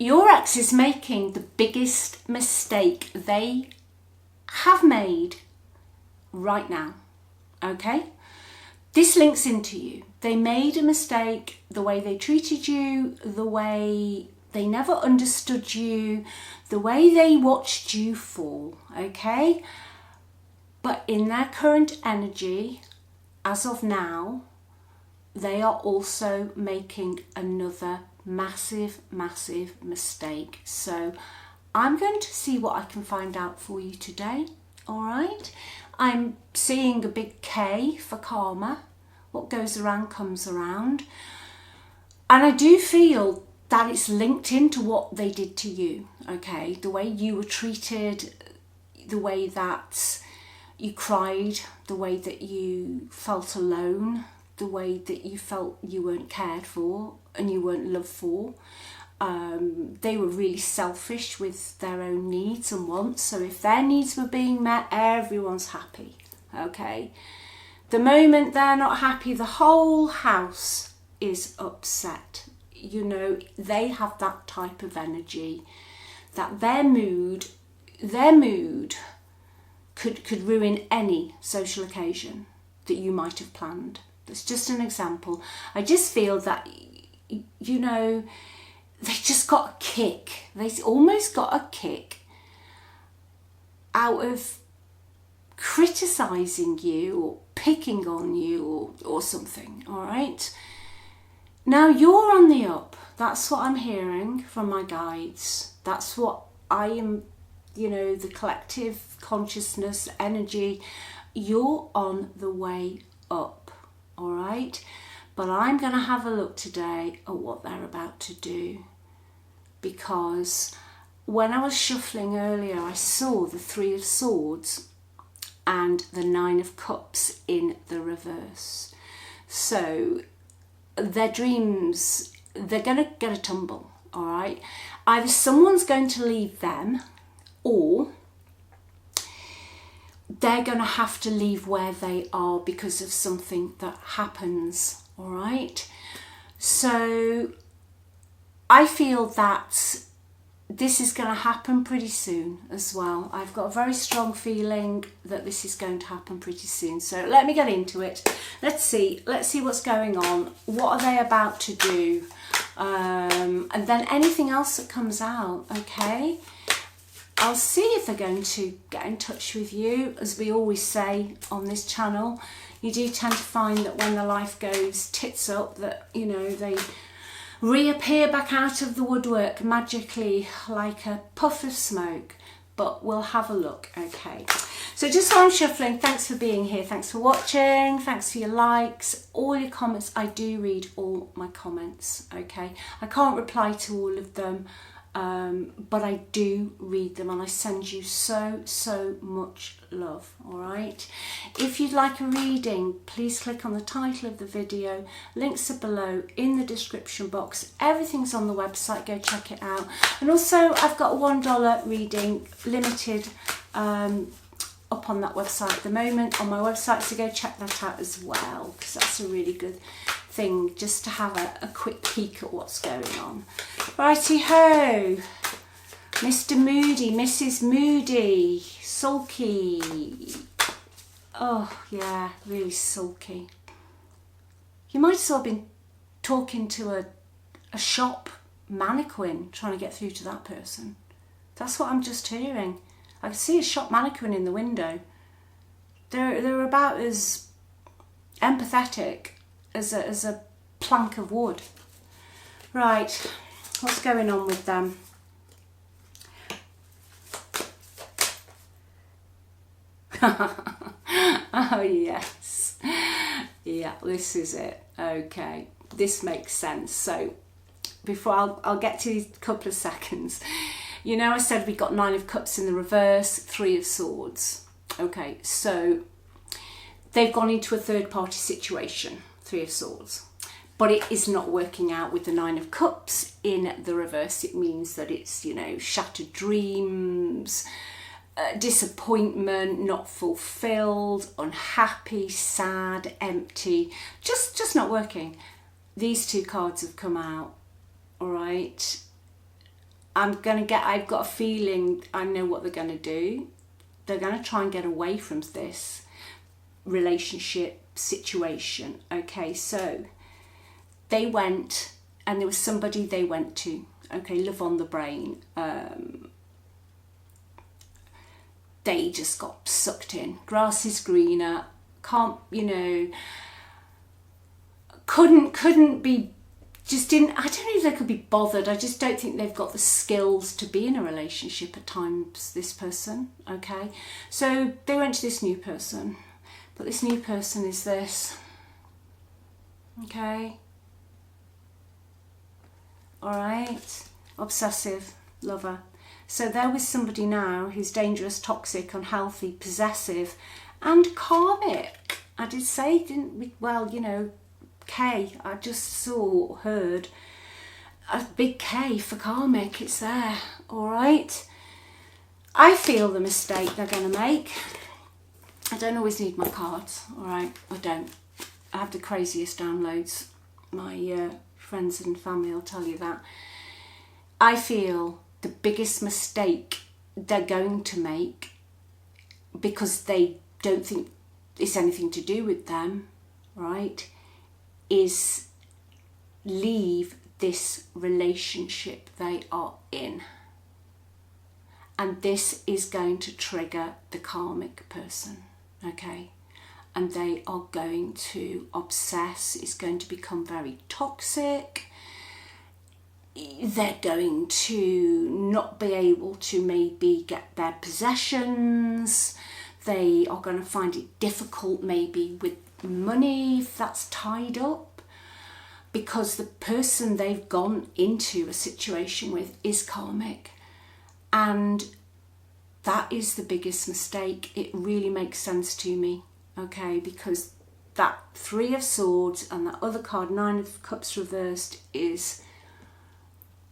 your ex is making the biggest mistake they have made right now, okay? This links into you. They made a mistake, the way they treated you, the way they never understood you, the way they watched you fall, okay? But in their current energy, as of now, they are also making another massive, massive mistake. So I'm going to see what I can find out for you today, all right? I'm seeing a big K for karma. What goes around comes around. And I do feel that it's linked into what they did to you, okay? The way you were treated, the way that you cried, the way that you felt alone, the way that you felt you weren't cared for and you weren't loved for. They were really selfish with their own needs and wants. So if their needs were being met, everyone's happy, okay? The moment they're not happy, the whole house is upset. You know, they have that type of energy that their mood could ruin any social occasion that you might have planned. That's just an example. I just feel that, you know, they just got a kick. They almost got a kick out of criticising you or picking on you or something, all right? Now you're on the up. That's what I'm hearing from my guides. That's what I am, you know, the collective consciousness energy. You're on the way up, all right? But I'm going to have a look today at what they're about to do, because when I was shuffling earlier, I saw the Three of Swords and the Nine of Cups in the reverse. So their dreams, they're going to get a tumble, all right? Either someone's going to leave them, or they're going to have to leave where they are because of something that happens, all right? So I feel that this is going to happen pretty soon as well. I've got a very strong feeling that this is going to happen pretty soon. So let me get into it. Let's see what's going on. What are they about to do? And then anything else that comes out, okay? I'll see if they're going to get in touch with you. As we always say on this channel, you do tend to find that when the life goes tits up, that, you know, they reappear back out of the woodwork magically like a puff of smoke. But we'll have a look, okay? So just while I'm shuffling, thanks for being here, thanks for watching, thanks for your likes, all your comments. I do read all my comments, okay? I can't reply to all of them, but I do read them, and I send you so much love, all right? If you'd like a reading, please click on the title of the video. Links are below in the description box. Everything's on the website, go check it out. And also I've got a $1 reading limited up on that website at the moment, on my website, so go check that out as well, because that's a really good thing just to have a quick peek at what's going on. Righty ho, Mr. Moody, Mrs. Moody, sulky. Oh yeah, really sulky. You might as well have been talking to a shop mannequin trying to get through to that person. That's what I'm just hearing. I can see a shop mannequin in the window. They're about as empathetic as a plank of wood. Right, what's going on with them? Oh yes, yeah, this is it. Okay, this makes sense. So before I'll get to these couple of seconds. You know, I said we got Nine of Cups in the reverse, Three of Swords. Okay, so they've gone into a third party situation, Three of Swords. But it is not working out with the Nine of Cups in the reverse. It means that it's, you know, shattered dreams, disappointment, not fulfilled, unhappy, sad, empty, just not working. These two cards have come out, all right? I've got a feeling I know what they're going to do. They're going to try and get away from this relationship situation. Okay, so they went, and there was somebody they went to. Okay, love on the brain. They just got sucked in. Grass is greener. Can't, couldn't be, just didn't, I don't know if they could be bothered. I just don't think they've got the skills to be in a relationship at times, this person. Okay, so they went to this new person, but this new person is this. Okay, all right, obsessive lover. So they're with somebody now who's dangerous, toxic, unhealthy, possessive, and karmic. I did say, didn't we? Well, K. I just heard a big K for karmic. It's there, all right? I feel the mistake they're going to make. I don't always need my cards, all right? I don't. I have the craziest downloads. My friends and family will tell you that. I feel the biggest mistake they're going to make, because they don't think it's anything to do with them, right, is leave this relationship they are in. And this is going to trigger the karmic person, okay? And they are going to obsess. It's going to become very toxic. They're going to not be able to maybe get their possessions. They are going to find it difficult maybe with money, if that's tied up, because the person they've gone into a situation with is karmic. And that is the biggest mistake. It really makes sense to me, okay, because that Three of Swords and that other card, Nine of Cups reversed, is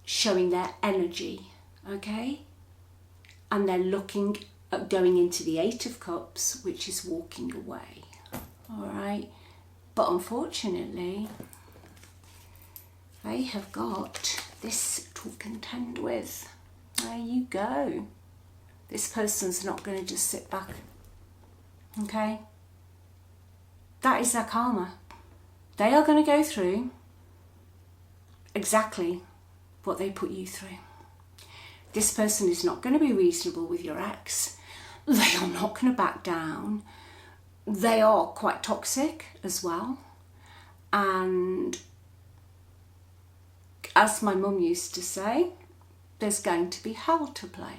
showing their energy, okay? And they're looking at going into the Eight of Cups, which is walking away, all right? But unfortunately, they have got this to contend with. There you go. This person's not going to just sit back, okay? That is their karma. They are going to go through exactly what they put you through. This person is not going to be reasonable with your ex. They are not going to back down. They are quite toxic as well. And as my mum used to say, there's going to be hell to play.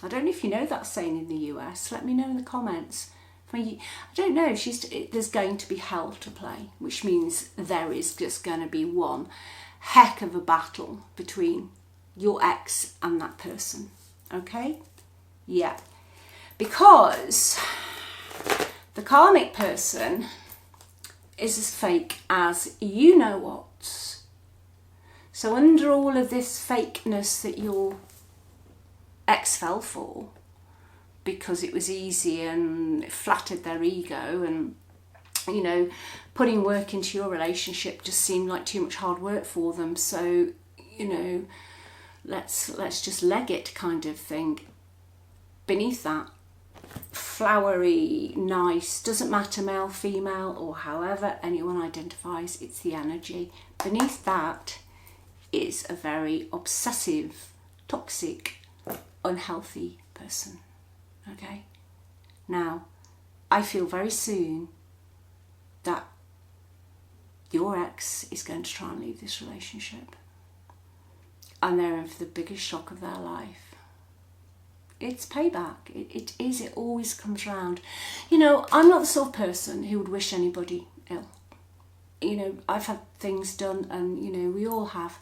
I don't know if you know that saying in the US. Let me know in the comments. I don't know. There's going to be hell to play, which means there is just going to be one heck of a battle between your ex and that person. Okay? Yeah. Because the karmic person is as fake as you know what. So under all of this fakeness that your ex fell for, because it was easy and it flattered their ego, and putting work into your relationship just seemed like too much hard work for them, so let's just leg it kind of thing. Beneath that, flowery, nice, doesn't matter male, female, or however anyone identifies, it's the energy. Beneath that is a very obsessive, toxic, unhealthy person. Okay? Now, I feel very soon that your ex is going to try and leave this relationship. And they're in for the biggest shock of their life. It's payback. It is. It always comes round. I'm not the sort of person who would wish anybody ill. I've had things done, and, we all have.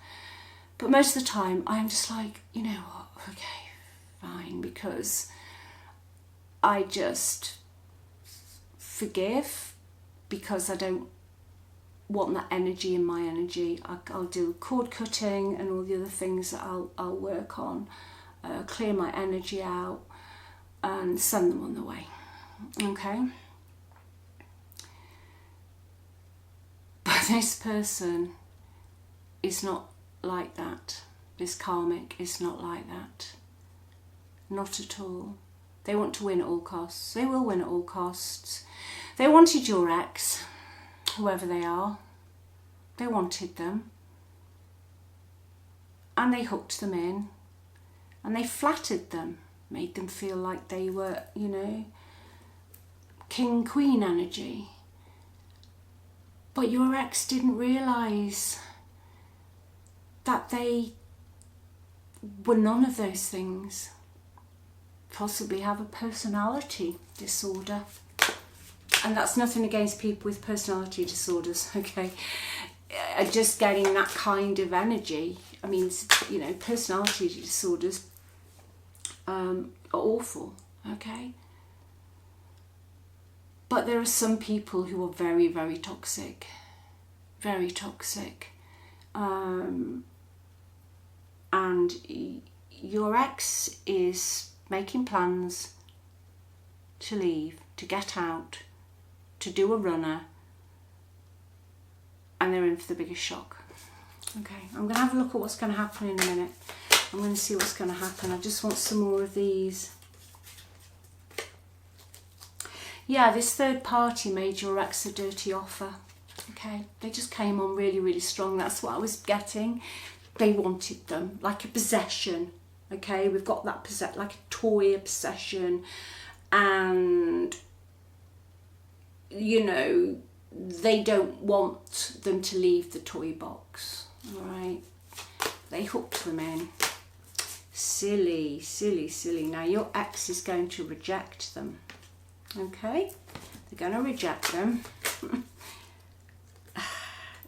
But most of the time, I'm just like, you know what? Okay, fine, because I just forgive, because I don't want that energy in my energy. I'll do cord cutting and all the other things that I'll work on, clear my energy out and send them on the way. Okay? But this person is not like that. This karmic is not like that. Not at all. They want to win at all costs. They will win at all costs. They wanted your ex, whoever they are. They wanted them. And they hooked them in. And they flattered them. Made them feel like they were, you know, king, queen energy. But your ex didn't realise that they were none of those things. Possibly have a personality disorder. And that's nothing against people with personality disorders, okay? Just getting that kind of energy. I mean, you know, personality disorders are awful, okay? But there are some people who are very, very toxic. Very toxic. And your ex is making plans to leave, to get out, to do a runner, and they're in for the biggest shock. Okay, I'm going to have a look at what's going to happen in a minute. I'm going to see what's going to happen. I just want some more of these. Yeah, this third party made your ex a dirty offer. Okay, they just came on really, really strong. That's what I was getting. They wanted them, like a possession. Okay, we've got that like a toy obsession. And, you know, they don't want them to leave the toy box. All right, they hooked them in. Silly, silly, silly. Now your ex is going to reject them. Okay, they're going to reject them.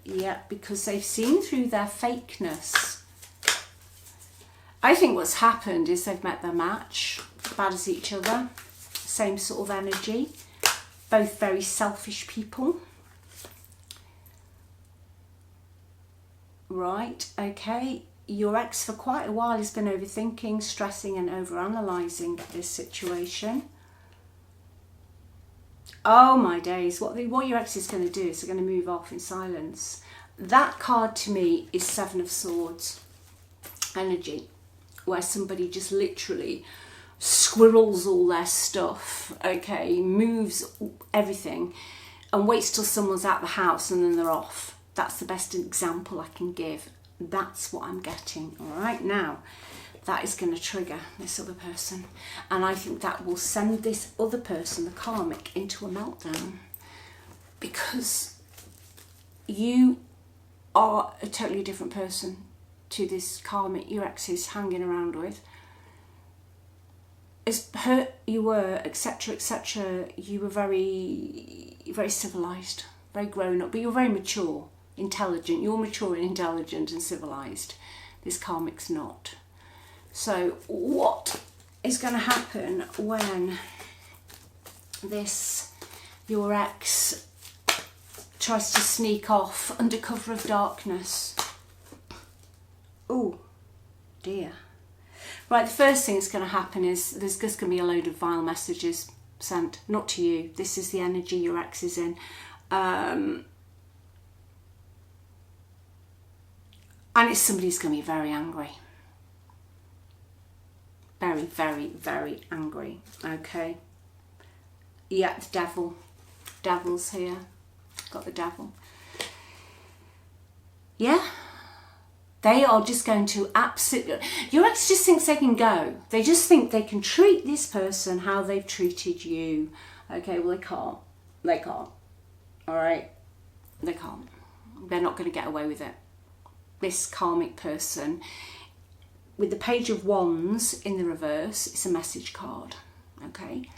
Yeah, because they've seen through their fakeness. I think what's happened is they've met their match, bad as each other, same sort of energy, both very selfish people. Right, okay. Your ex for quite a while has been overthinking, stressing and overanalyzing this situation. Oh my days, what your ex is going to do is they're going to move off in silence. That card to me is Seven of Swords energy, where somebody just literally squirrels all their stuff, okay, moves everything and waits till someone's at the house and then they're off. That's the best example I can give. That's what I'm getting. All right, now that is going to trigger this other person, and I think that will send this other person, the karmic, into a meltdown, because you are a totally different person to this karmic your ex is hanging around with. As hurt you were, etc., etc., you were very, very civilized, very grown up, but you're very mature, intelligent. You're mature and intelligent and civilized. This karmic's not. So what is going to happen when your ex tries to sneak off under cover of darkness? Oh dear. Right, the first thing that's going to happen is there's just going to be a load of vile messages sent, not to you. This is the energy your ex is in. And it's somebody who's going to be very angry. Very, very, very angry. Okay. Yeah, the devil. Devil's here. Got the devil. Yeah. They are just going to absolutely... Your ex just thinks they can go. They just think they can treat this person how they've treated you. Okay, well, they can't. They can't. All right? They can't. They're not going to get away with it. This karmic person, with the Page of Wands in the reverse, it's a message card. Okay?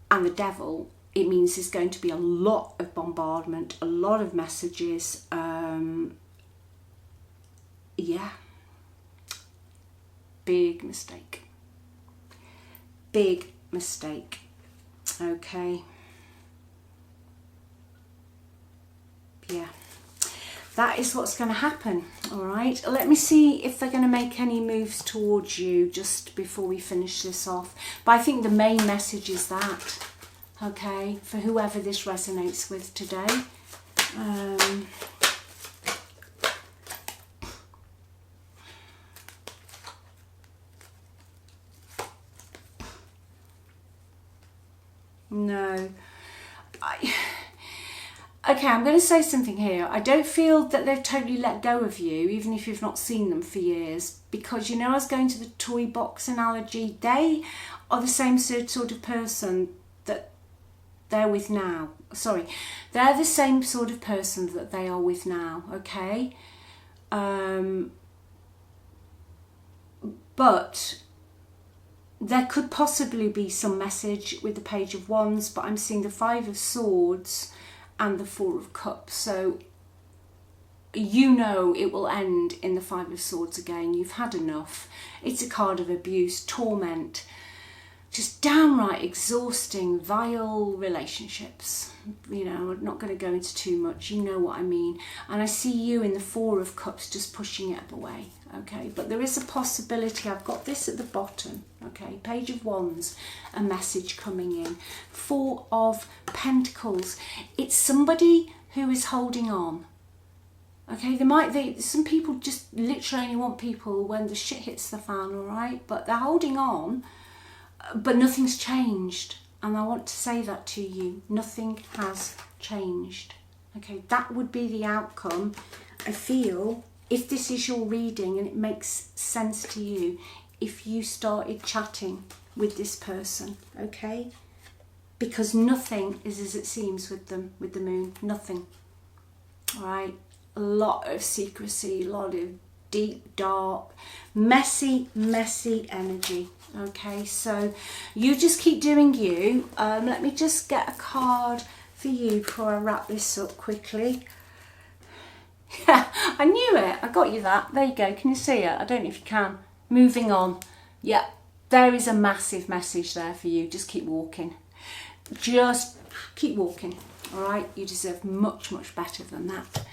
And the devil, it means there's going to be a lot of bombardment, a lot of messages. Yeah. Big mistake. Big mistake. Okay. Yeah. That is what's going to happen. All right. Let me see if they're going to make any moves towards you just before we finish this off. But I think the main message is that. Okay. For whoever this resonates with today. Okay, I'm going to say something here. I don't feel that they've totally let go of you, even if you've not seen them for years, because, you know, I was going to the toy box analogy. They are the same sort of person that they're with now. Sorry, they're the same sort of person that they are with now, okay? But there could possibly be some message with the Page of Wands, but I'm seeing the Five of Swords and the Four of Cups. So you know it will end in the Five of Swords again. You've had enough. It's a card of abuse, torment, just downright exhausting, vile relationships. You know, I'm not going to go into too much. You know what I mean. And I see you in the Four of Cups just pushing it away. Okay, but there is a possibility. I've got this at the bottom. Okay, Page of Wands, a message coming in. Four of Pentacles. It's somebody who is holding on. Okay, some people just literally only want people when the shit hits the fan, all right? But they're holding on, but nothing's changed. And I want to say that to you. Nothing has changed. Okay, that would be the outcome, I feel, if this is your reading and it makes sense to you, if you started chatting with this person, okay? Because nothing is as it seems with them, with the moon. Nothing. All right? A lot of secrecy, a lot of deep, dark, messy energy. Okay, so you just keep doing you. Let me just get a card for you before I wrap this up quickly. Yeah, I knew it. I got you that. There you go. Can you see it? I don't know if you can. Moving on. Yeah, there is a massive message there for you. Just keep walking. Just keep walking. All right? You deserve much, much better than that.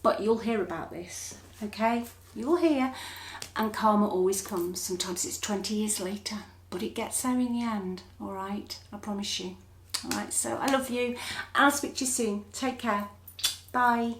But you'll hear about this. Okay? You'll hear. And karma always comes. Sometimes it's 20 years later. But it gets there in the end. All right? I promise you. All right? So I love you. I'll speak to you soon. Take care. Bye.